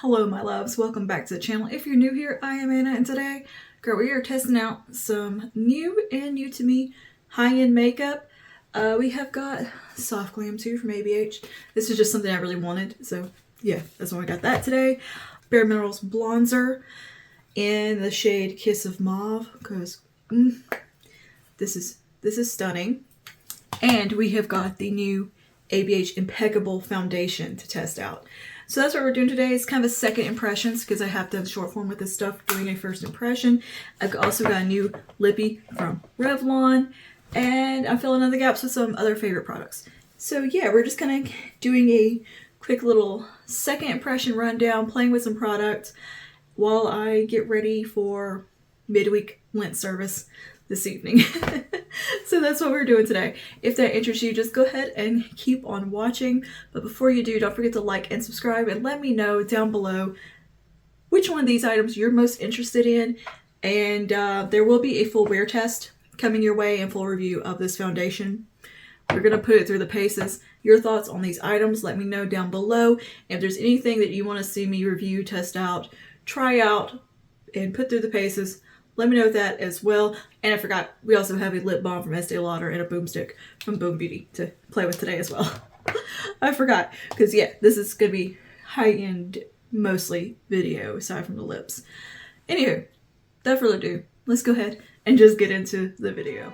Hello my loves, welcome back to the channel. If you're new here, I am Anna, and today, girl, we are testing out some new to me high-end makeup. We have got Soft Glam 2 from ABH. This is just something I really wanted, so yeah, that's why I got that today. Bare Minerals bronzer in the shade Kiss of Mauve, because this is stunning. And we have got the new ABH Impeccable foundation to test out. So that's what we're doing today. It's kind of a second impressions because I have done short form with this stuff, doing a first impression. I've also got a new lippy from Revlon, and I'm filling in the gaps with some other favorite products. So yeah, we're just kind of doing a quick little second impression rundown, playing with some products while I get ready for midweek Lent service this evening. So that's what we're doing today. If that interests you, just go ahead and keep on watching. But before you do, don't forget to like and subscribe and let me know down below which one of these items you're most interested in. And there will be a full wear test coming your way and full review of this foundation. We're going to put it through the paces. Your thoughts on these items, let me know down below. And if there's anything that you want to see me review, test out, try out, and put through the paces, let me know that as well. And I forgot, we also have a lip balm from Estee Lauder and a boomstick from Boom Beauty to play with today as well. I forgot, because yeah, this is going to be high-end, mostly video, aside from the lips. Anywho, without further ado, let's go ahead and just get into the video.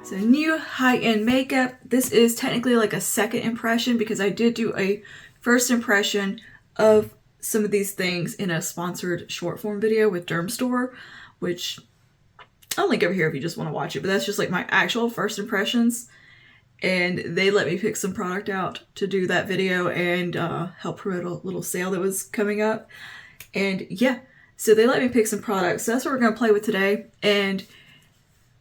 So new high-end makeup. This is technically like a second impression because I did do a first impression of some of these things in a sponsored short form video with Dermstore, which I'll link over here if you just want to watch it, but that's just like my actual first impressions. And they let me pick some product out to do that video and help promote a little sale that was coming up. And yeah, so they let me pick some products. So that's what we're going to play with today. And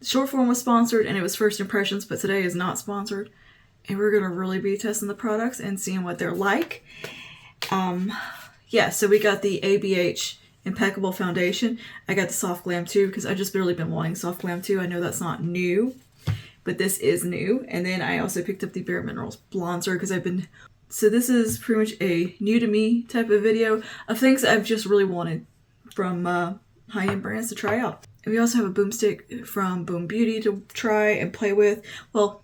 short form was sponsored and it was first impressions, but today is not sponsored. And we're going to really be testing the products and seeing what they're like. Yeah, so we got the ABH Impeccable Foundation. I got the Soft Glam 2 because I've just really been wanting Soft Glam 2. I know that's not new, but this is new. And then I also picked up the Bare Minerals bronzer because I've been... So this is pretty much a new to me type of video of things I've just really wanted from high-end brands to try out. And we also have a boomstick from Boom Beauty to try and play with. Well,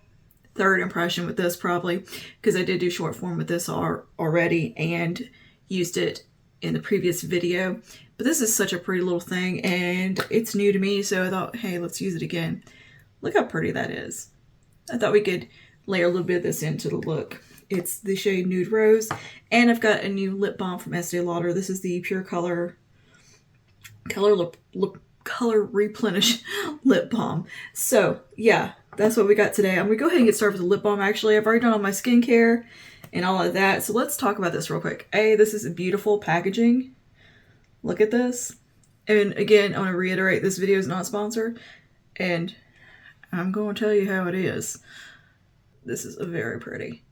third impression with this probably, because I did do short form with this already and used it in the previous video. But this is such a pretty little thing and it's new to me, so I thought, hey, let's use it again. Look how pretty that is. I thought we could layer a little bit of this into the look. It's the shade Nude Rose, and I've got a new lip balm from Estee Lauder. This is the Pure Color Replenish lip balm. So yeah, that's what we got today. I'm gonna go ahead and get started with the lip balm. Actually, I've already done all my skincare and all of that, so let's talk about this real quick. This is a beautiful packaging. Look at this. And again, I want to reiterate, this video is not sponsored, and I'm going to tell you how it is. This is a very pretty.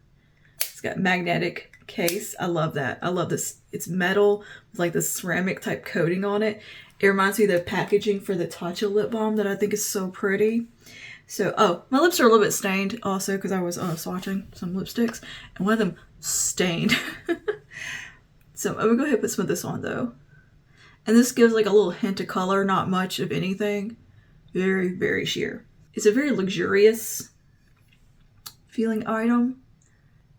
It's got magnetic case. I love that. I love this. It's metal with like this ceramic type coating on it. It reminds me of the packaging for the Tatcha lip balm that I think is so pretty. So, oh, my lips are a little bit stained also because I was swatching some lipsticks and one of them stained. So I'm gonna go ahead and put some of this on though. And this gives like a little hint of color, not much of anything. Very, very sheer. It's a very luxurious feeling item,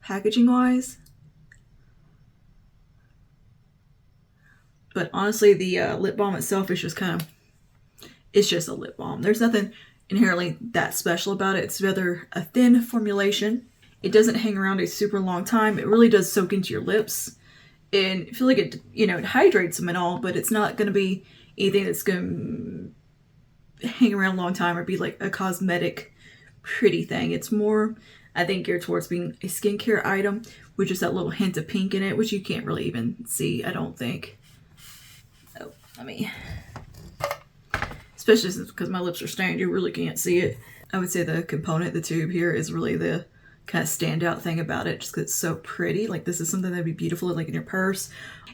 packaging wise. But honestly, the lip balm itself is just kind of, it's just a lip balm. There's nothing inherently that special about it. It's rather a thin formulation. It doesn't hang around a super long time. It really does soak into your lips. And I feel like it, it hydrates them and all, but it's not going to be anything that's going to hang around a long time or be like a cosmetic pretty thing. It's more, I think, geared towards being a skincare item with just that little hint of pink in it, which you can't really even see, I don't think. Oh, let me... Especially because my lips are stained, you really can't see it. I would say the component, the tube here, is really the kind of standout thing about it, just because it's so pretty. Like, this is something that'd be beautiful like in your purse.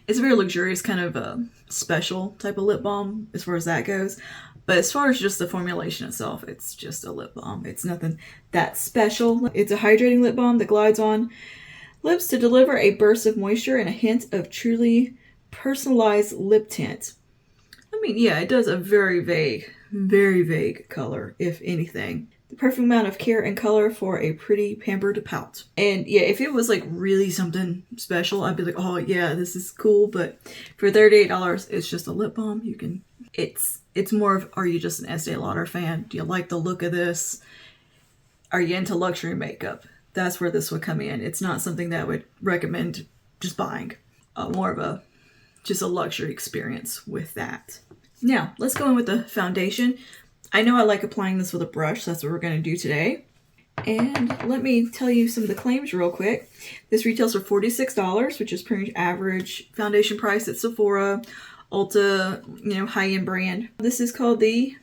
It's a very luxurious kind of special type of lip balm as far as that goes. But as far as just the formulation itself, it's just a lip balm. It's nothing that special. It's a hydrating lip balm that glides on lips to deliver a burst of moisture and a hint of truly personalized lip tint. I mean, yeah, it does a very vague color, if anything. The perfect amount of care and color for a pretty pampered pout. And yeah, if it was like really something special, I'd be like, oh yeah, this is cool. But for $38, it's just a lip balm. You can, it's more of, are you just an Estee Lauder fan? Do you like the look of this? Are you into luxury makeup? That's where this would come in. It's not something that I would recommend just buying. More of just a luxury experience with that. Now, let's go in with the foundation. I know I like applying this with a brush. So that's what we're going to do today. And let me tell you some of the claims real quick. This retails for $46, which is pretty much average foundation price at Sephora, Ulta, high-end brand. This is called the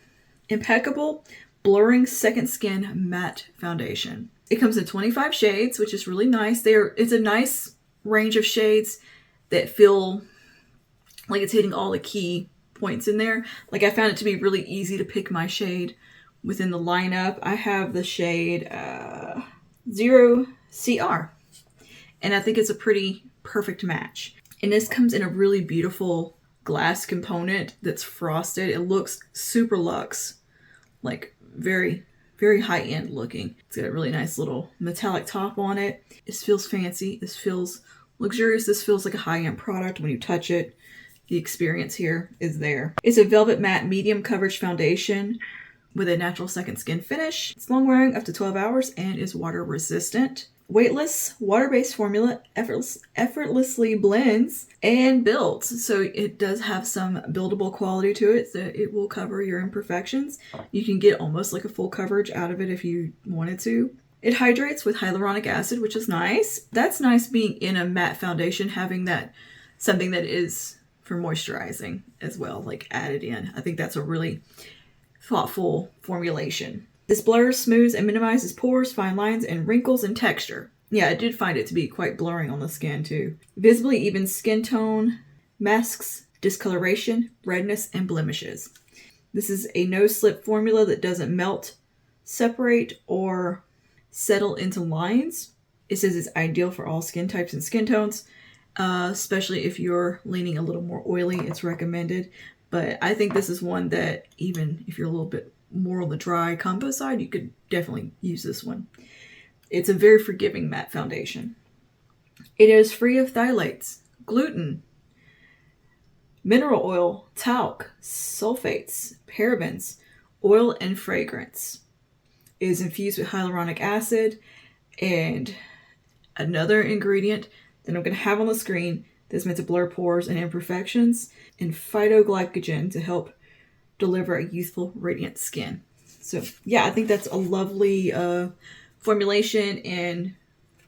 Impeccable Blurring Second Skin Matte Foundation. It comes in 25 shades, which is really nice. It's a nice range of shades that feel like it's hitting all the key points in there. Like I found it to be really easy to pick my shade within the lineup. I have the shade 0CR, and I think it's a pretty perfect match. And this comes in a really beautiful glass component that's frosted. It looks super luxe, like very high-end looking. It's got a really nice little metallic top on it. This feels fancy. This feels luxurious. This feels like a high-end product when you touch it. The experience here is there. It's a velvet matte medium coverage foundation with a natural second skin finish. It's long wearing up to 12 hours and is water resistant. Weightless, water-based formula effortlessly blends and builds. So it does have some buildable quality to it, so it will cover your imperfections. You can get almost like a full coverage out of it if you wanted to. It hydrates with hyaluronic acid, which is nice. That's nice being in a matte foundation, having that something that is for moisturizing as well, like added in. I think that's a really thoughtful formulation. This blurs, smooths, and minimizes pores, fine lines, and wrinkles and texture. Yeah, I did find it to be quite blurring on the skin too. Visibly even skin tone, masks discoloration, redness, and blemishes. This is a no-slip formula that doesn't melt, separate, or settle into lines. It says it's ideal for all skin types and skin tones, especially if you're leaning a little more oily, it's recommended. But I think this is one that even if you're a little bit more on the dry combo side, you could definitely use this one. It's a very forgiving matte foundation. It is free of phthalates, gluten, mineral oil, talc, sulfates, parabens, oil, and fragrance. It is infused with hyaluronic acid and another ingredient that I'm going to have on the screen that's meant to blur pores and imperfections, and phytoglycogen to help deliver a youthful, radiant skin. So yeah, I think that's a lovely formulation and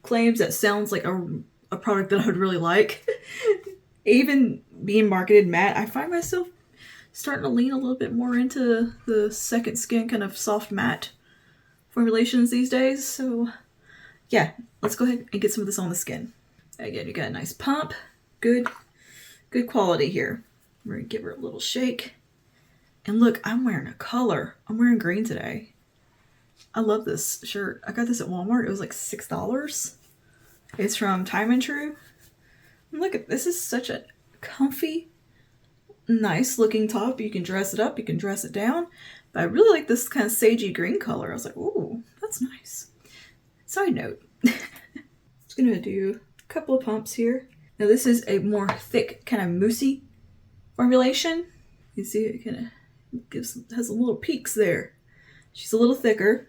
claims that sounds like a product that I would really like. Even being marketed matte, I find myself starting to lean a little bit more into the second skin kind of soft matte formulations these days. So yeah, let's go ahead and get some of this on the skin. Again, you got a nice pump. Good quality here. We're gonna give her a little shake. And look, I'm wearing a color. I'm wearing green today. I love this shirt. I got this at Walmart. It was like $6. It's from Time and True. And look at this. Is such a comfy, nice looking top. You can dress it up. You can dress it down. But I really like this kind of sagey green color. I was like, ooh, that's nice. Side note. Just gonna do a couple of pumps here. Now this is a more thick, kind of moussey formulation. You see it kind of has some little peaks there. She's a little thicker.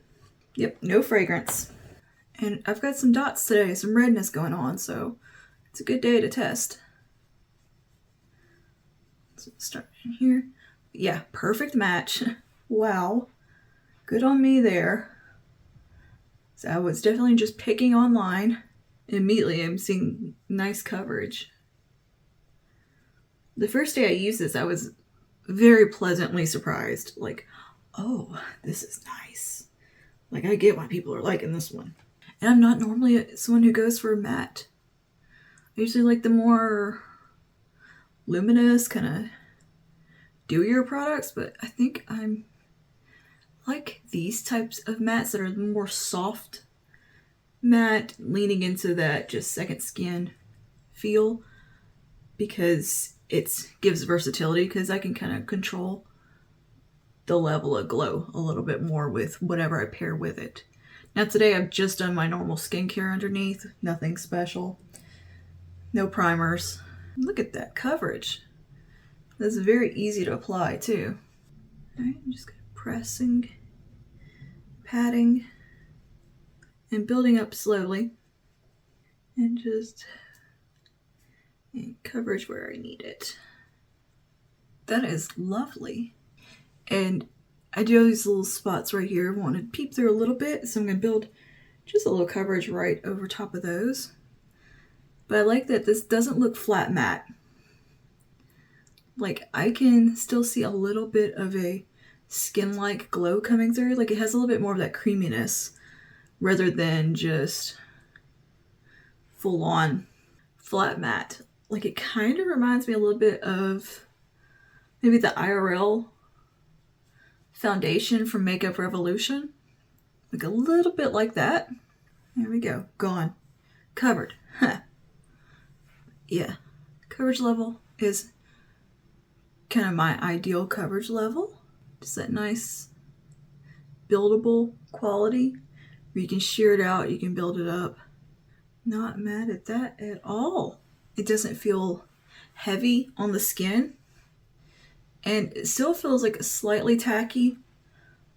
Yep, no fragrance. And I've got some dots today, some redness going on, so it's a good day to test. So start in here. Yeah, perfect match. Wow. Good on me there. So I was definitely just picking online. Immediately I'm seeing nice coverage. The first day I used this, I was very pleasantly surprised. Like, oh, this is nice. Like, I get why people are liking this one. And I'm not normally someone who goes for a matte. I usually like the more luminous, kind of dewier products, but I think I'm like these types of mattes that are more soft matte, leaning into that just second skin feel, because it gives versatility, because I can kind of control the level of glow a little bit more with whatever I pair with it. Now today I've just done my normal skincare underneath, nothing special, no primers. Look at that coverage. That's very easy to apply too. All right, I'm just kind of pressing, patting, and building up slowly, and just coverage where I need it. That is lovely. And I do have these little spots right here I want to peep through a little bit, so I'm going to build just a little coverage right over top of those. But I like that this doesn't look flat matte. Like, I can still see a little bit of a skin-like glow coming through. Like, it has a little bit more of that creaminess rather than just full-on flat matte. Like, it kind of reminds me a little bit of maybe the IRL foundation from Makeup Revolution. Like a little bit like that. There we go. Gone. Covered. Huh. Yeah. Coverage level is kind of my ideal coverage level. Just that nice buildable quality where you can shear it out, you can build it up. Not mad at that at all. It doesn't feel heavy on the skin. And it still feels like slightly tacky.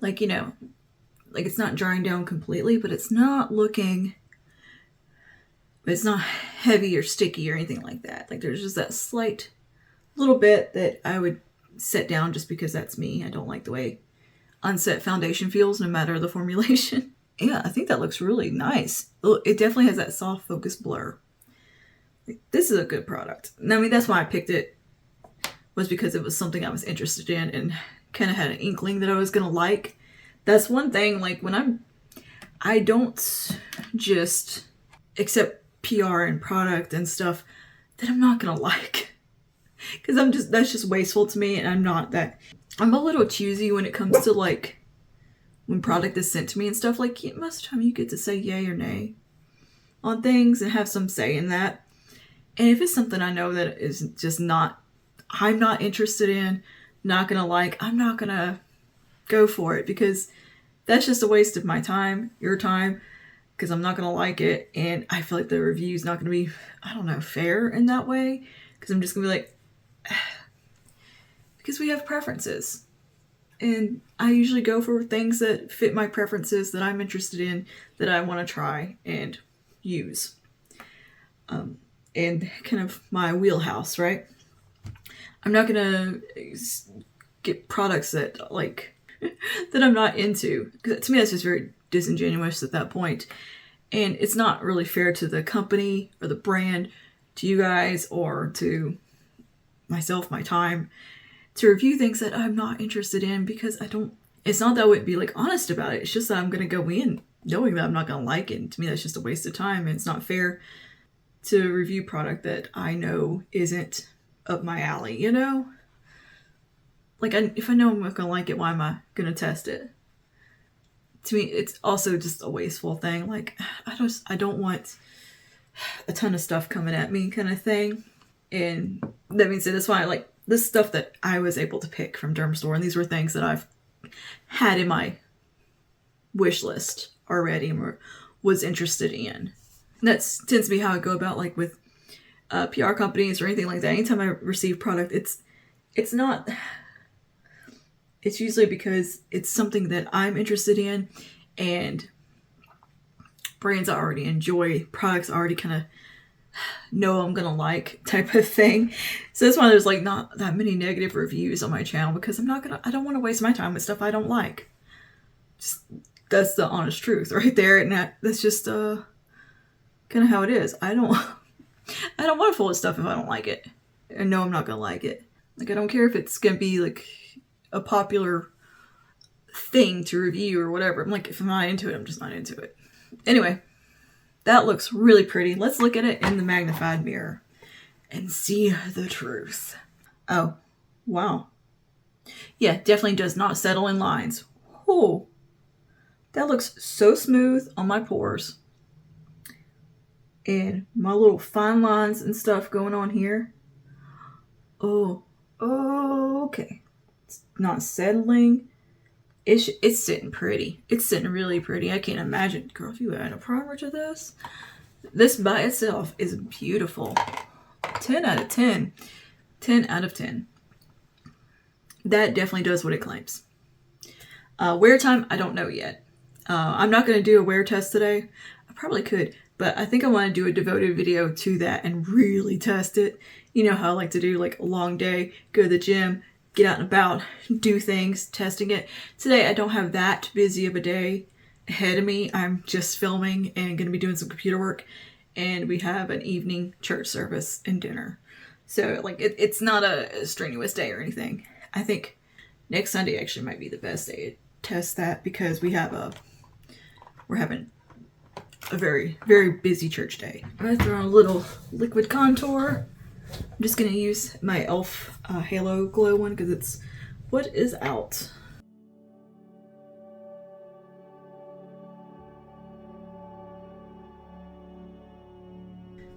Like, you know, like it's not drying down completely, but it's not looking, it's not heavy or sticky or anything like that. Like there's just that slight little bit that I would set down just because that's me. I don't like the way unset foundation feels no matter the formulation. Yeah, I think that looks really nice. It definitely has that soft focus blur. This is a good product. I mean, that's why I picked it, was because it was something I was interested in and kind of had an inkling that I was gonna like. That's one thing, like when I don't just accept PR and product and stuff that I'm not gonna like. Because that's just wasteful to me, and I'm a little choosy when it comes to like, when product is sent to me and stuff. Like, most of the time you get to say yay or nay on things and have some say in that. And if it's something I know that is just I'm not interested in, not gonna like, I'm not gonna go for it, because that's just a waste of my time, your time, because I'm not gonna like it, and I feel like the review's not gonna be, I don't know, fair in that way, because I'm just gonna be like, because we have preferences, and I usually go for things that fit my preferences, that I'm interested in, that I want to try and use, and kind of my wheelhouse, right? I'm not gonna get products that like that I'm not into, because to me that's just very disingenuous at that point, and it's not really fair to the company or the brand, to you guys, or to myself, my time, to review things that I'm not interested in, because it's not that I wouldn't be like honest about it, it's just that I'm gonna go in knowing that I'm not gonna like it, and to me that's just a waste of time, and it's not fair to review product that I know isn't up my alley, you know? Like, if I know I'm not gonna like it, why am I gonna test it? To me, it's also just a wasteful thing. Like, I don't want a ton of stuff coming at me, kind of thing. And that means that's why I like this stuff that I was able to pick from Dermstore, and these were things that I've had in my wish list already and was interested in. And that tends to be how I go about, like with PR companies or anything like that. Anytime I receive product, it's usually because it's something that I'm interested in, and brands I already enjoy, products I already kind of know I'm gonna like, type of thing. So that's why there's like not that many negative reviews on my channel, because I don't want to waste my time with stuff I don't like. That's the honest truth right there, and that's just kind of how it is. I don't want to full of stuff if I don't like it. I know I'm not gonna like it. Like, I don't care if it's gonna be like a popular thing to review or whatever. I'm like, if I'm not into it, I'm just not into it. Anyway, that looks really pretty. Let's look at it in the magnified mirror and see the truth. Oh, wow. Yeah, definitely does not settle in lines. Oh, that looks so smooth on my pores. And my little fine lines and stuff going on here. Oh, okay. It's not settling. It's sitting pretty. It's sitting really pretty. I can't imagine, girl, if you add a primer to this. This by itself is beautiful. 10 out of 10. 10 out of 10. That definitely does what it claims. Wear time, I don't know yet. I'm not going to do a wear test today. I probably could, but I think I want to do a devoted video to that and really test it. You know how I like to do like a long day, go to the gym, get out and about, do things, testing it. Today I don't have that busy of a day ahead of me. I'm just filming and going to be doing some computer work, and we have an evening church service and dinner. So like it's not a strenuous day or anything. I think next Sunday actually might be the best day to test that, because we're having a very, very busy church day. I'm going to throw on a little liquid contour. I'm just going to use my e.l.f. Halo Glow one because it's what is out.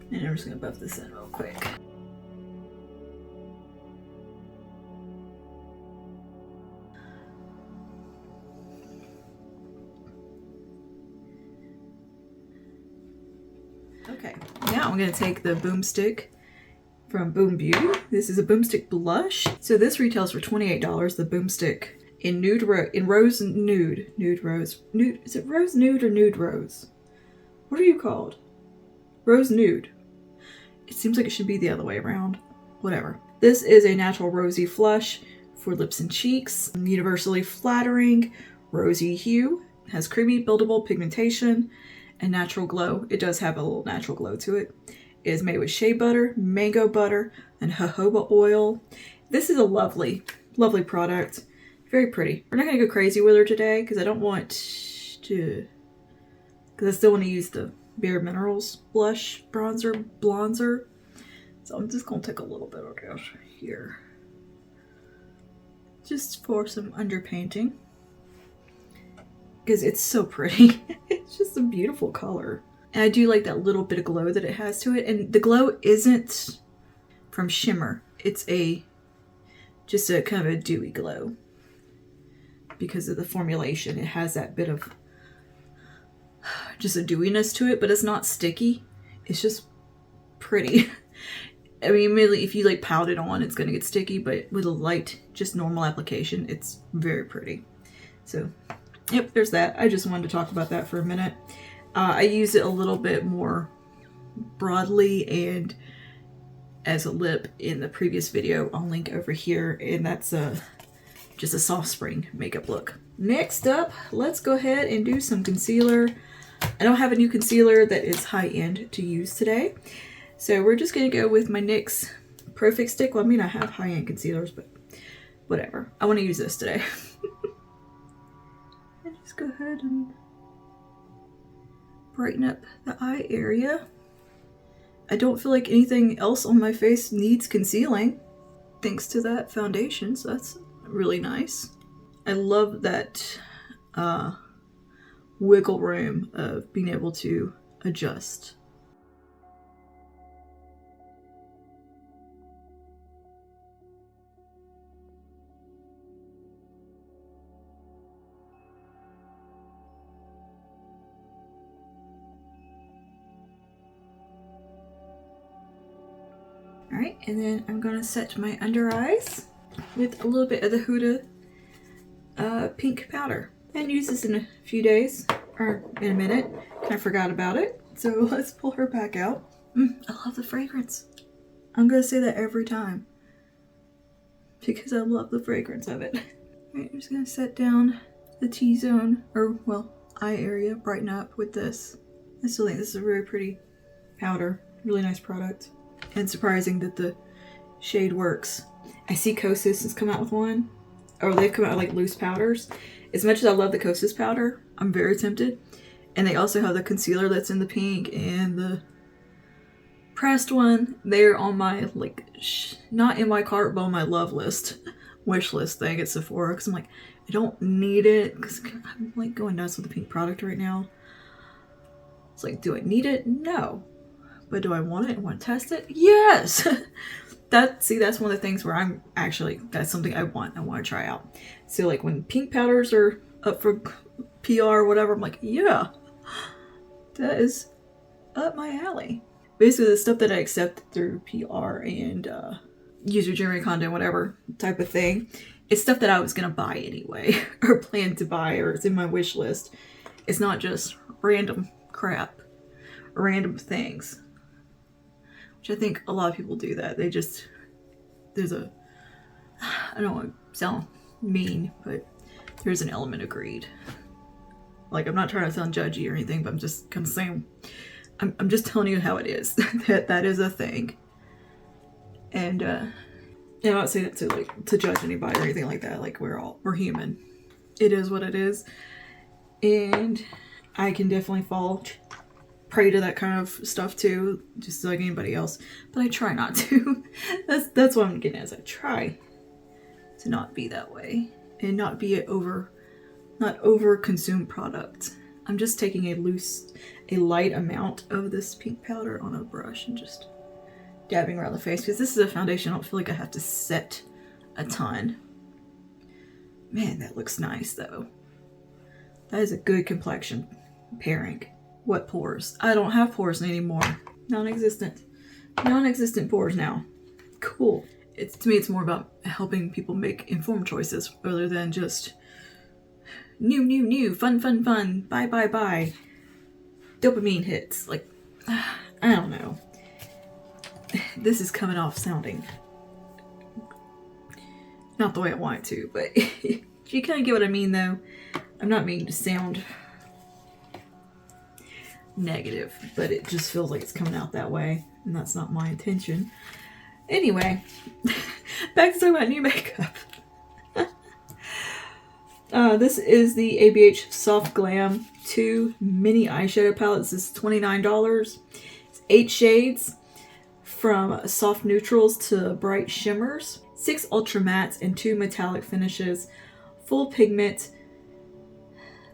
And I'm just going to buff this in real quick. Okay, now I'm going to take the Boomstick from Boom Beauty. This is a Boomstick blush. So this retails for $28. The Boomstick in rose nude. Is it rose nude or nude rose? What are you called? Rose nude. It seems like it should be the other way around. Whatever. This is a natural rosy flush for lips and cheeks. Universally flattering, rosy hue. Has creamy buildable pigmentation and natural glow. It does have a little natural glow to it. It is made with shea butter, mango butter, and jojoba oil. This is a lovely, lovely product. Very pretty. We're not going to go crazy with her today because I don't want to... because I still want to use the Bare Minerals blush, bronzer. So I'm just going to take a little bit of this here. Just for some underpainting. Because it's so pretty. It's just a beautiful color. And I do like that little bit of glow that it has to it. And the glow isn't from shimmer. It's just a kind of a dewy glow. Because of the formulation, it has that bit of just a dewiness to it, but it's not sticky. It's just pretty. I mean, immediately if you like pout it on, it's going to get sticky, but with a light, just normal application, it's very pretty. So, yep, there's that. I just wanted to talk about that for a minute. I use it a little bit more broadly and as a lip in the previous video. I'll link over here, and that's just a soft spring makeup look. Next up, let's go ahead and do some concealer. I don't have a new concealer that is high-end to use today, so we're just going to go with my NYX Pro Fix Stick. Well, I mean, I have high-end concealers, but whatever. I want to use this today. And just go ahead and brighten up the eye area. I don't feel like anything else on my face needs concealing thanks to that foundation, so that's really nice. I love that wiggle room of being able to adjust. Alright, and then I'm going to set my under eyes with a little bit of the Huda pink powder. And use this in a few days, or in a minute. I forgot about it, so let's pull her back out. I love the fragrance. I'm going to say that every time, because I love the fragrance of it. Alright, I'm just going to set down the T-zone, or well, eye area, brighten up with this. I still think this is a very pretty powder. Really nice product. And surprising that the shade works. I see Kosas has come out with one. Or they've come out with like loose powders. As much as I love the Kosas powder, I'm very tempted. And they also have the concealer that's in the pink and the pressed one. They're on my, like, not in my cart, but on my love list wish list thing at Sephora because I'm like, I don't need it because I'm like going nuts with the pink product right now. It's like, do I need it? No. But do I want it and want to test it? Yes. That's one of the things where I'm actually, that's something I want to try out. So like when pink powders are up for PR or whatever, I'm like, yeah, that is up my alley. Basically the stuff that I accept through PR and user generated content, whatever type of thing, it's stuff that I was going to buy anyway or plan to buy, or it's in my wish list. It's not just random crap or random things, which I think a lot of people do that. They just, I don't want to sound mean, but there's an element of greed. Like, I'm not trying to sound judgy or anything, but I'm just kind of saying, I'm just telling you how it is. that is a thing. And I'm not saying it to judge anybody or anything like that. Like, we're human. It is what it is. And I can definitely fall prey to that kind of stuff too, just like anybody else. But I try not to. That's what I'm getting at, is I try to not be that way and not be not over consume product. I'm just taking a light amount of this pink powder on a brush and just dabbing around the face, because this is a foundation I don't feel like I have to set a ton. Man, that looks nice though. That is a good complexion pairing. What pores? I don't have pores anymore. Non-existent pores now. Cool. To me, it's more about helping people make informed choices rather than just new, fun, buy. Dopamine hits. Like, I don't know. This is coming off sounding not the way I want it to, but you kind of get what I mean though. I'm not meaning to sound negative, but it just feels like it's coming out that way, and that's not my intention. Anyway, back to talking about new makeup. This is the ABH Soft Glam 2 mini eyeshadow palette. This is $29. It's 8 shades from soft neutrals to bright shimmers, 6 ultra mattes and 2 metallic finishes, full pigment,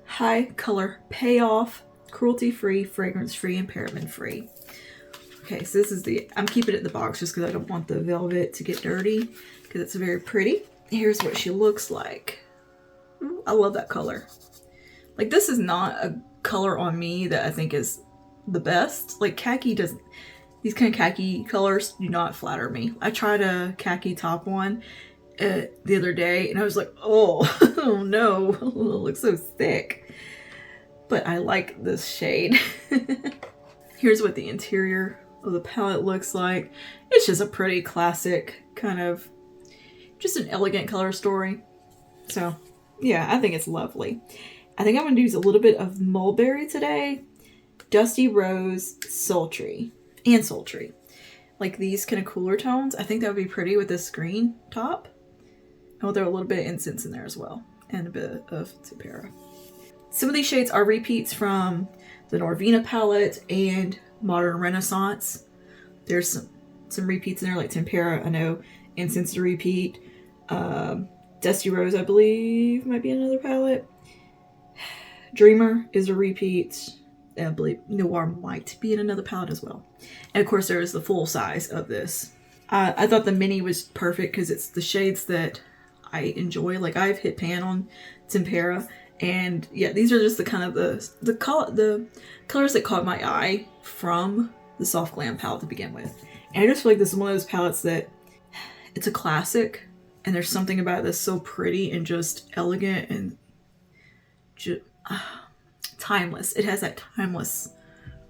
high color payoff, cruelty-free, fragrance-free, and paraben-free. Okay, so this is I'm keeping it in the box just because I don't want the velvet to get dirty, because it's very pretty. Here's what she looks like. Ooh, I love that color. Like, this is not a color on me that I think is the best. Like, these kind of khaki colors do not flatter me. I tried a khaki top one the other day, and I was like, oh no, it looks so thick. But I like this shade. Here's what the interior of the palette looks like. It's just a pretty classic kind of, just an elegant color story. So yeah, I think it's lovely. I think I'm going to use a little bit of Mulberry today. Dusty Rose, Sultry. And Sultry. Like these kind of cooler tones. I think that would be pretty with this green top. I'll throw a little bit of incense in there as well. And a bit of Tempera. Some of these shades are repeats from the Norvina palette and Modern Renaissance. There's some repeats in there, like Tempera, I know. Incense is a repeat. Dusty Rose, I believe, might be another palette. Dreamer is a repeat. I believe Noir might be in another palette as well. And of course, there is the full size of this. I thought the mini was perfect because it's the shades that I enjoy. Like, I've hit pan on Tempera. And yeah, these are just the kind of the colors that caught my eye from the Soft Glam palette to begin with. And I just feel like this is one of those palettes that it's a classic, and there's something about this so pretty and just elegant and just timeless. It has that timeless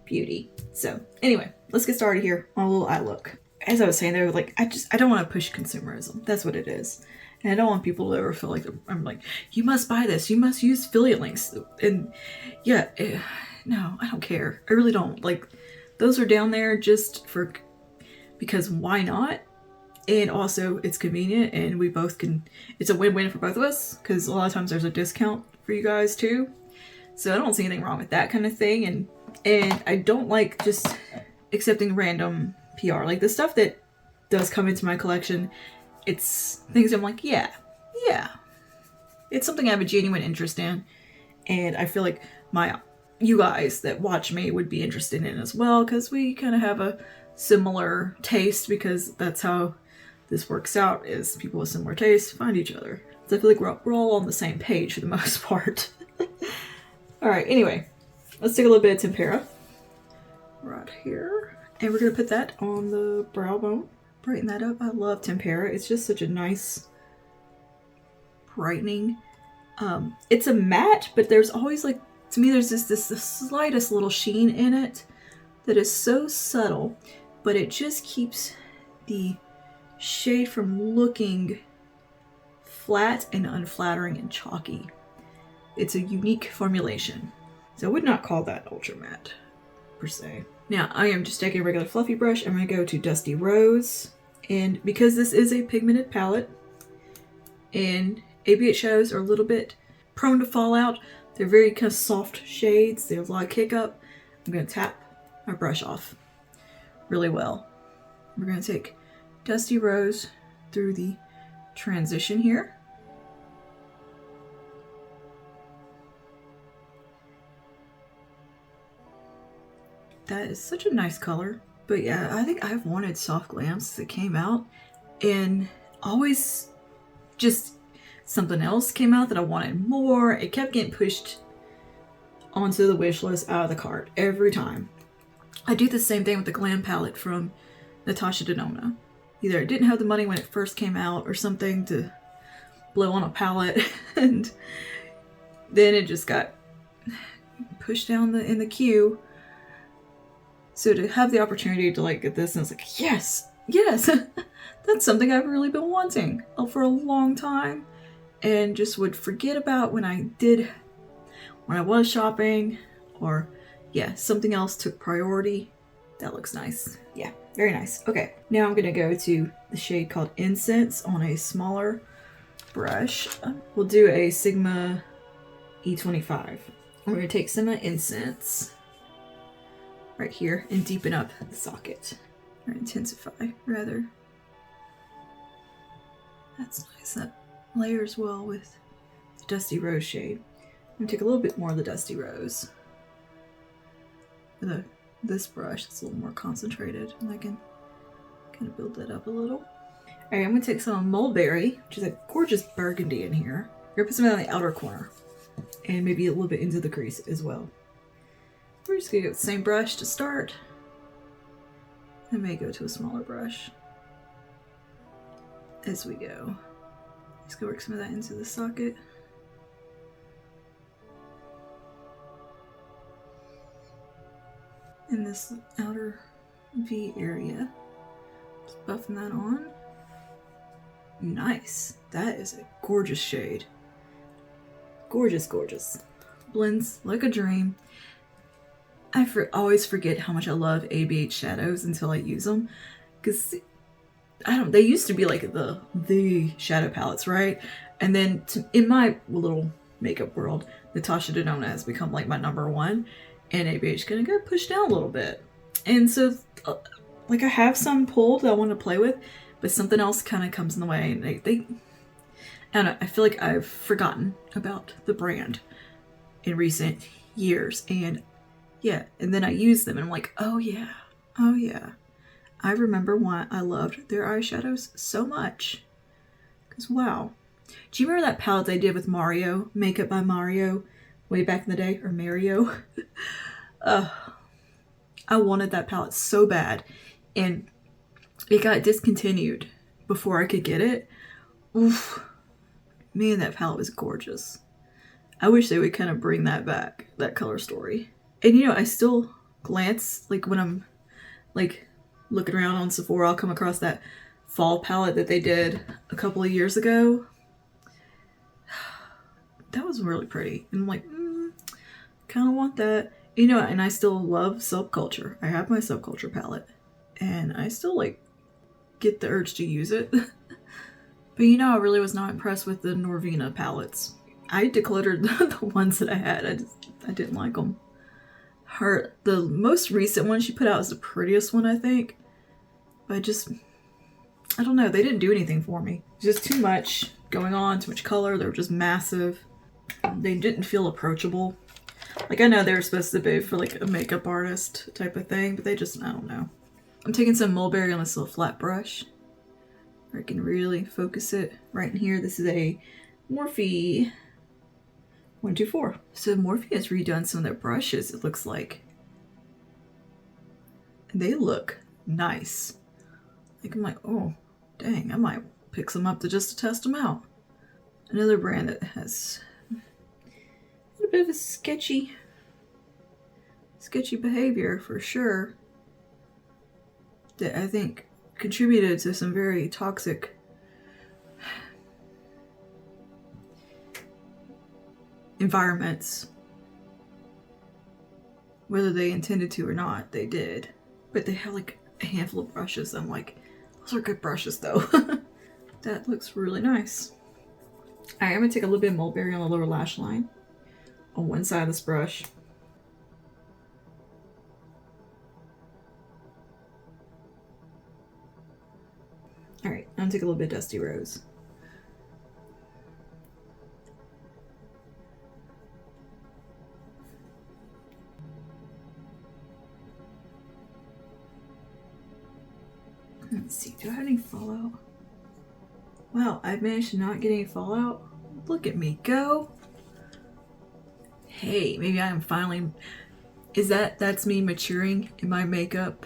beauty. So anyway, let's get started here on a little eye look. As I was saying, though, like I don't want to push consumerism. That's what it is. And I don't want people to ever feel like I'm like, you must buy this, you must use affiliate links. And yeah, no, I don't care. I really don't. Like, those are down there just because why not? And also it's convenient, and we both can, it's a win-win for both of us, because a lot of times there's a discount for you guys too. So I don't see anything wrong with that kind of thing. And I don't like just accepting random PR. Like, the stuff that does come into my collection, it's things I'm like, yeah, yeah, it's something I have a genuine interest in, and I feel like you guys that watch me would be interested in as well, because we kind of have a similar taste, because that's how this works out, is people with similar tastes find each other. So I feel like we're all on the same page for the most part. All right, anyway, let's take a little bit of tempera right here, and we're gonna put that on the brow bone, brighten that up. I love tempera. It's just such a nice brightening. It's a matte, but there's always, like, to me, there's this the slightest little sheen in it that is so subtle, but it just keeps the shade from looking flat and unflattering and chalky. It's a unique formulation. So I would not call that ultra matte per se. Now I am just taking a regular fluffy brush. I'm going to go to Dusty Rose. And because this is a pigmented palette and ABH shadows are a little bit prone to fallout, they're very kind of soft shades. There's a lot of kick up. I'm going to tap my brush off really well. We're going to take Dusty Rose through the transition here. That is such a nice color. But yeah, I think I've wanted soft glams since it came out, and always just something else came out that I wanted more. It kept getting pushed onto the wish list, out of the cart every time. I do the same thing with the glam palette from Natasha Denona. Either I didn't have the money when it first came out or something to blow on a palette, and then it just got pushed down in the queue. So to have the opportunity to like get this, and it's like, yes, that's something I've really been wanting for a long time, and just would forget about when I was shopping, or yeah, something else took priority. That looks nice. Yeah, very nice. Okay, now I'm gonna go to the shade called Incense on a smaller brush. We'll do a Sigma E25. We're gonna take some Incense right here and deepen up the socket, or intensify rather. That's nice. That layers well with the Dusty Rose shade. I'm gonna take a little bit more of the Dusty Rose with this brush. It's a little more concentrated, and I can kind of build that up a little. All right, I'm gonna take some Mulberry, which is a gorgeous burgundy in here. We're gonna put some on the outer corner, and maybe a little bit into the crease as well. We're just gonna get the same brush to start. I may go to a smaller brush as we go. Just gonna work some of that into the socket. In this outer V area. Just buffing that on. Nice. That is a gorgeous shade. Gorgeous, gorgeous. Blends like a dream. I always forget how much I love ABH shadows until I use them, because they used to be like the shadow palettes, right? And then in my little makeup world, Natasha Denona has become like my #1, and ABH kind of got pushed down a little bit. And so like I have some pulled that I want to play with, but something else kind of comes in the way, and I feel like I've forgotten about the brand in recent years, and yeah, and then I use them and I'm like, oh yeah, I remember why I loved their eyeshadows so much. Because wow. Do you remember that palette they did with Mario, Makeup by Mario, way back in the day? Or Mario? I wanted that palette so bad, and it got discontinued before I could get it. Oof. Man, that palette was gorgeous. I wish they would kind of bring that back, that color story. And you know, I still glance, like when I'm like looking around on Sephora, I'll come across that fall palette that they did a couple of years ago. That was really pretty. And I'm like, kind of want that. You know, and I still love Subculture. I have my Subculture palette, and I still like get the urge to use it. But you know, I really was not impressed with the Norvina palettes. I decluttered the ones that I had. I didn't like them. The most recent one she put out is the prettiest one, I think. But I don't know, they didn't do anything for me. Just too much going on, too much color. They were just massive. They didn't feel approachable. Like, I know they were supposed to be for like a makeup artist type of thing, but they just, I don't know. I'm taking some mulberry on this little flat brush where I can really focus it right in here. This is a Morphe 124. So Morphe has redone some of their brushes, it looks like. And they look nice. Like, I'm like, oh, dang, I might pick some up just to test them out. Another brand that has a bit of a sketchy behavior for sure, that I think contributed to some very toxic environments. Whether they intended to or not, they did. But they have like a handful of brushes. I'm like, those are good brushes though. That looks really nice. Alright, I'm gonna take a little bit of mulberry on the lower lash line on one side of this brush. Alright, I'm gonna take a little bit of Dusty Rose. Let's see, do I have any fallout? Wow, I managed to not get any fallout. Look at me go. Hey, maybe I am finally... That's me maturing in my makeup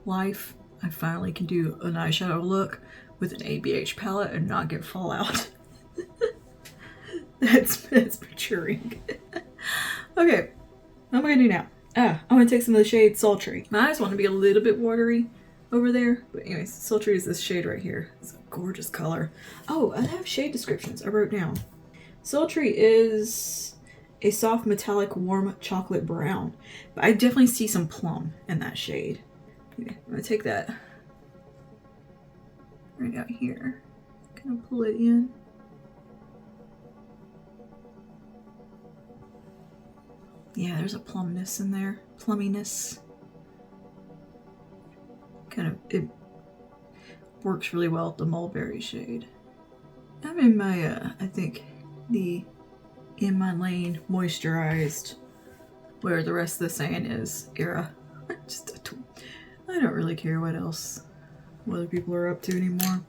life. I finally can do an eyeshadow look with an ABH palette and not get fallout. That's maturing. Okay, what am I gonna do now? I'm gonna take some of the shade Sultry. My eyes want to be a little bit watery over there, but anyways, Sultry is this shade right here. It's a gorgeous color. Oh, I have shade descriptions I wrote down. Sultry is a soft metallic warm chocolate brown, but I definitely see some plum in that shade. Okay, I'm gonna take that right out here, kind of pull it in. Yeah, there's a plumness in there, plumminess. Kind of, it works really well with the mulberry shade. I'm in my, I think, the In My Lane moisturized, where the rest of the saying is, era. I don't really care what other people are up to anymore.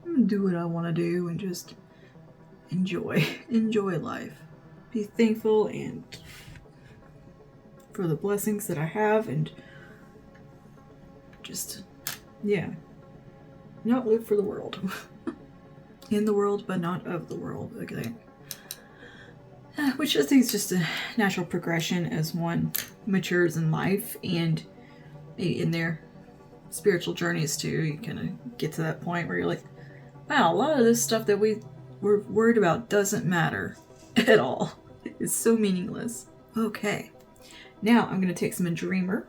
I'm gonna do what I want to do and just enjoy life. Be thankful and for the blessings that I have, and just, yeah, not live for the world. In the world, but not of the world. Okay. Which I think is just a natural progression as one matures in life and maybe in their spiritual journeys too. You kind of get to that point where you're like, wow, a lot of this stuff that we're worried about doesn't matter at all. It's so meaningless. Okay. Now I'm going to take some Dreamer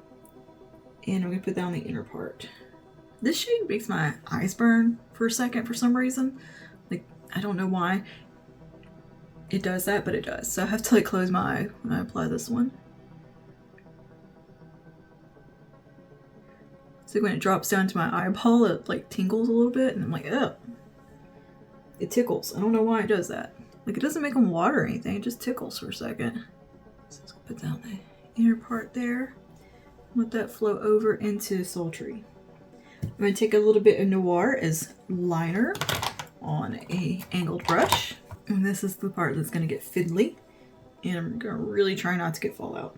and I'm going to put that on the inner part. This shade makes my eyes burn for a second for some reason. Like, I don't know why it does that, but it does. So I have to like close my eye when I apply this one. So when it drops down to my eyeball, it like tingles a little bit and I'm like, oh. It tickles. I don't know why it does that. Like, it doesn't make them water or anything, it just tickles for a second. So let's put down the inner part there. Let that flow over into Sultry. I'm going to take a little bit of Noir as liner on a angled brush. And this is the part that's going to get fiddly. And I'm going to really try not to get fallout.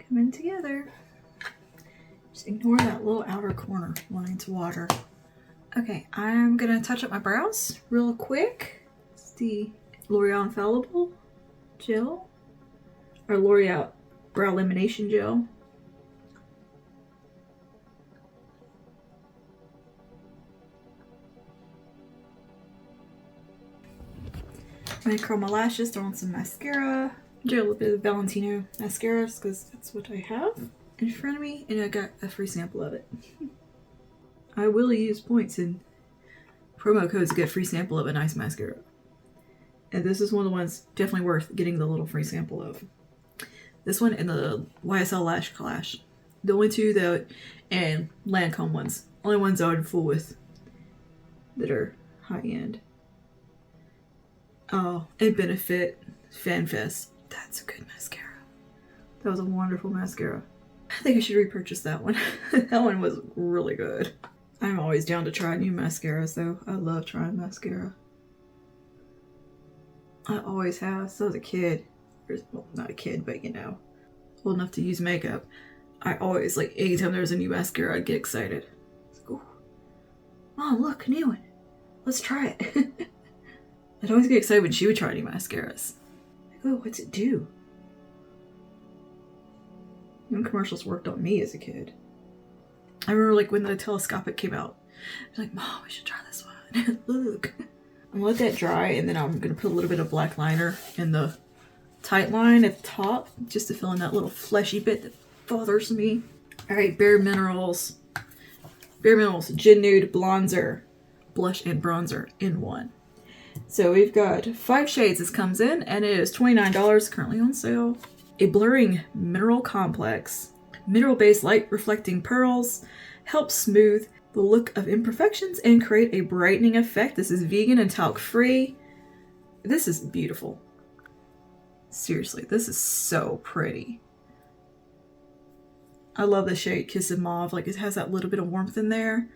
Coming together. Just ignore that little outer corner wanting to water. Okay, I'm gonna touch up my brows real quick. It's the L'Oreal Infallible Gel, or L'Oreal Brow Lamination Gel. I'm gonna curl my lashes, throw on some mascara. Do a little bit of Valentino mascaras because that's what I have in front of me, and I got a free sample of it. I will use points in promo codes to get a free sample of a nice mascara. And this is one of the ones definitely worth getting the little free sample of. This one and the YSL Lash Clash. The only two that, and Lancome ones. Only ones I would fool with that are high end. Oh, and Benefit FanFest. That's a good mascara. That was a wonderful mascara. I think I should repurchase that one. That one was really good. I'm always down to try new mascaras though. I love trying mascara. I always have. So as a kid. Well, not a kid, but you know, old enough to use makeup. I always, like, anytime there was a new mascara, I'd get excited. Like, ooh, Mom, look, a new one. Let's try it. I'd always get excited when she would try new mascaras. Like, oh, what's it do? Them commercials worked on me as a kid. I remember, like, when the telescopic came out, I was like, Mom, we should try this one. Look. I'm gonna let that dry, and then I'm gonna put a little bit of black liner in the tight line at the top, just to fill in that little fleshy bit that bothers me. Alright, Bare Minerals Gin Nude Bronzer, Blush and Bronzer in one. So we've got 5 shades this comes in, and it is $29, currently on sale. A Blurring Mineral Complex. Mineral-based light reflecting pearls help smooth the look of imperfections and create a brightening effect. This is vegan and talc free. This is beautiful. Seriously, this is so pretty. I love the shade Kiss of Mauve. Like, it has that little bit of warmth in there.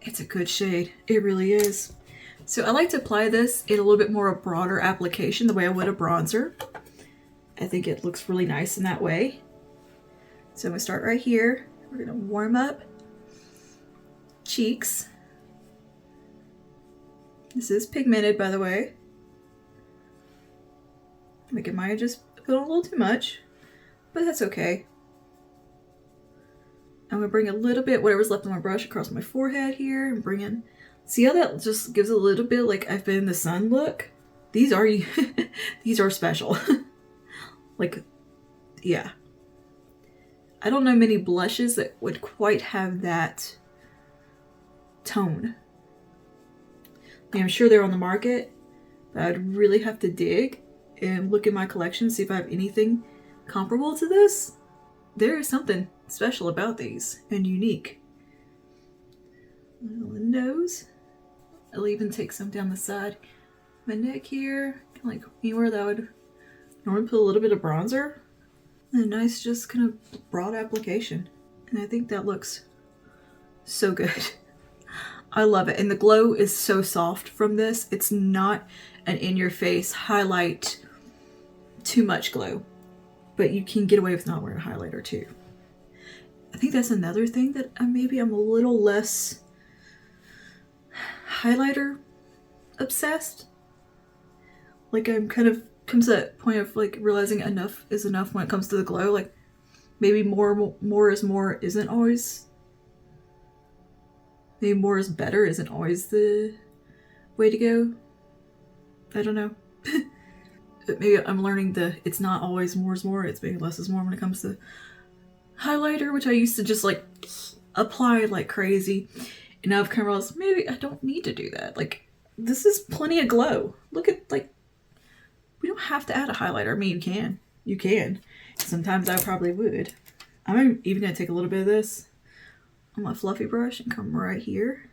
It's a good shade. It really is. So I like to apply this in a little bit more of a broader application, the way I would a bronzer. I think it looks really nice in that way. So I'm going to start right here. We're going to warm up cheeks. This is pigmented, by the way. I think it might have just put on a little too much, but that's okay. I'm going to bring a little bit, whatever's left on my brush, across my forehead here, and bring in, see how that just gives a little bit like I've been in the sun look? These are, these are special. Like, yeah. I don't know many blushes that would quite have that tone. I mean, I'm sure they're on the market, but I'd really have to dig and look in my collection, see if I have anything comparable to this. There is something special about these and unique. On the nose. I'll even take some down the side. My neck here, like anywhere that I would normally put a little bit of bronzer. And a nice, just kind of broad application. And I think that looks so good. I love it. And the glow is so soft from this. It's not an in-your-face highlight, too much glow. But you can get away with not wearing a highlighter too. I think that's another thing that maybe I'm a little less highlighter obsessed. Like, I'm kind of comes to that point of like realizing enough is enough when it comes to the glow. Like, maybe more is more isn't always. Maybe more is better isn't always the way to go. I don't know. But maybe I'm learning it's not always more is more. It's maybe less is more when it comes to highlighter, which I used to just like apply like crazy. And now I've kind of realized maybe I don't need to do that. Like, this is plenty of glow. Look at, like, we don't have to add a highlighter. I mean, you can. You can. Sometimes I probably would. I'm even going to take a little bit of this on my fluffy brush and come right here.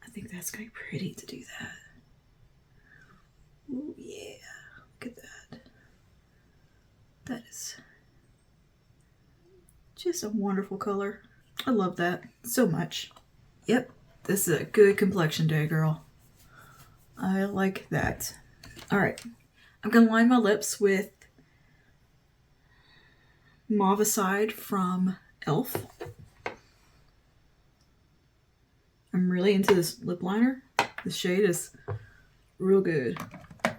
I think that's going to be pretty to do that. Oh yeah. Look at that. That is just a wonderful color. I love that so much. Yep. This is a good complexion day, girl. I like that. All right. I'm going to line my lips with Mauveicide from e.l.f. I'm really into this lip liner. This shade is real good.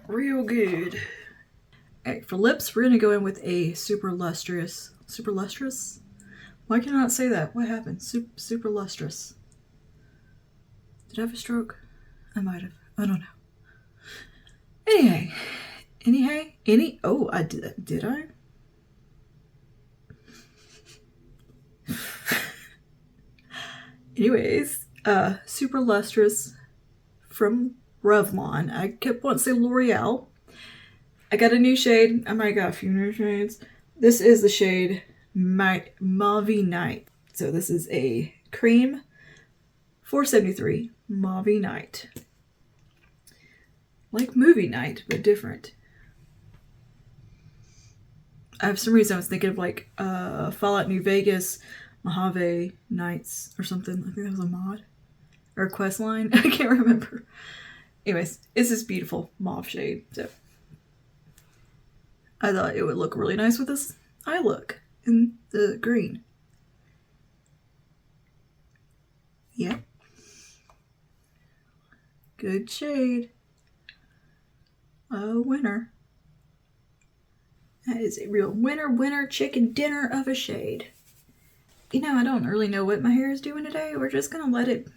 Real good. All right, for lips, we're going to go in with a super lustrous. Why can I not say that? What happened? Super lustrous. Did I have a stroke? I might have. I don't know. Anyway. Oh, I did. Did I? Anyways, Super Lustrous from Revlon. I kept wanting to say L'Oreal. I got a new shade. I might got a few new shades. This is the shade Mauve Night. So this is a cream 473 Mauve Night. Like movie night, but different. For some reason I was thinking of like Fallout New Vegas, Mojave Nights or something. I think that was a mod. Or a quest line. I can't remember. Anyways, it's this beautiful mauve shade. So I thought it would look really nice with this eye look in the green. Yeah. Good shade. A winner. That is a real winner chicken dinner of a shade. You know, I don't really know what my hair is doing today. We're just gonna let it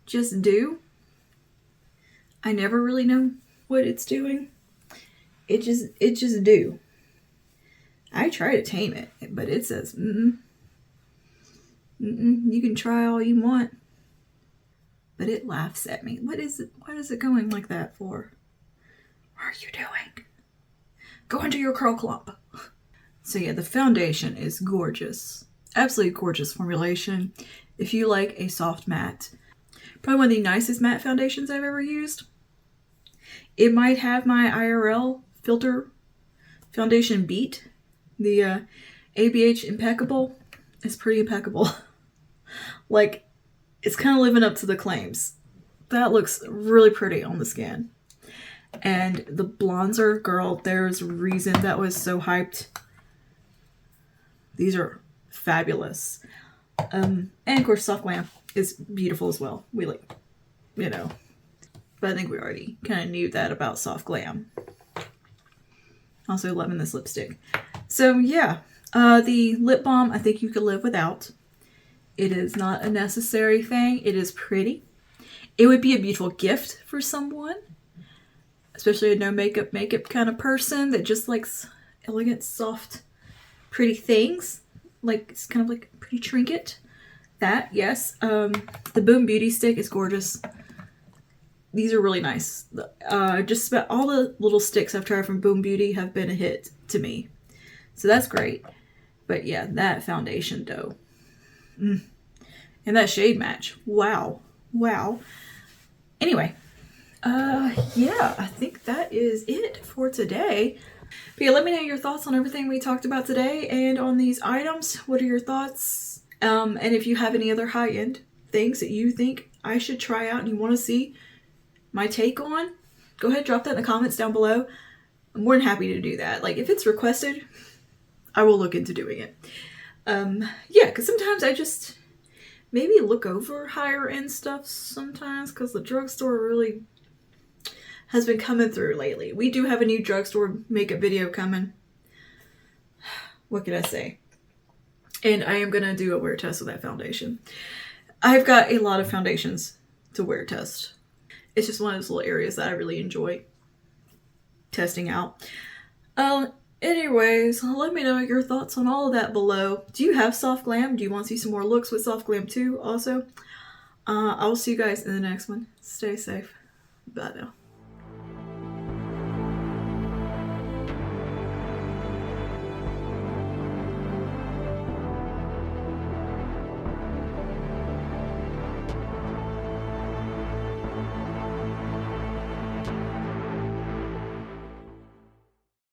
just do. I never really know what it's doing. It just do. I try to tame it, but it says, you can try all you want. But it laughs at me. What is it going like that for? What are you doing? Go into your curl clump. So yeah, the foundation is gorgeous. Absolutely gorgeous formulation. If you like a soft matte, probably one of the nicest matte foundations I've ever used. It might have my IRL filter foundation beat. The ABH Impeccable is pretty impeccable. Like, it's kind of living up to the claims. That looks really pretty on the skin. And the bronzer, girl, there's a reason that was so hyped. These are fabulous. And of course, Soft Glam is beautiful as well. We like, you know. But I think we already kind of knew that about Soft Glam. Also loving this lipstick. So yeah, the lip balm I think you could live without. It is not a necessary thing. It is pretty. It would be a beautiful gift for someone. Especially a no makeup kind of person that just likes elegant, soft, pretty things. Like, it's kind of like a pretty trinket. That, yes. The Boom Beauty stick is gorgeous. These are really nice. Just about all the little sticks I've tried from Boom Beauty have been a hit to me. So that's great. But yeah, that foundation though. And that shade match. Wow. Wow. Anyway. Yeah, I think that is it for today. But yeah, let me know your thoughts on everything we talked about today and on these items. What are your thoughts? And if you have any other high-end things that you think I should try out and you want to see my take on, go ahead, drop that in the comments down below. I'm more than happy to do that. Like, if it's requested, I will look into doing it. Yeah, because sometimes I just maybe look over higher end stuff sometimes because the drugstore really has been coming through lately. We do have a new drugstore makeup video coming. What can I say? And I am going to do a wear test with that foundation. I've got a lot of foundations to wear test. It's just one of those little areas that I really enjoy testing out. Anyways, let me know your thoughts on all of that below. Do you have Soft Glam? Do you want to see some more looks with Soft Glam too also? I will see you guys in the next one. Stay safe. Bye now.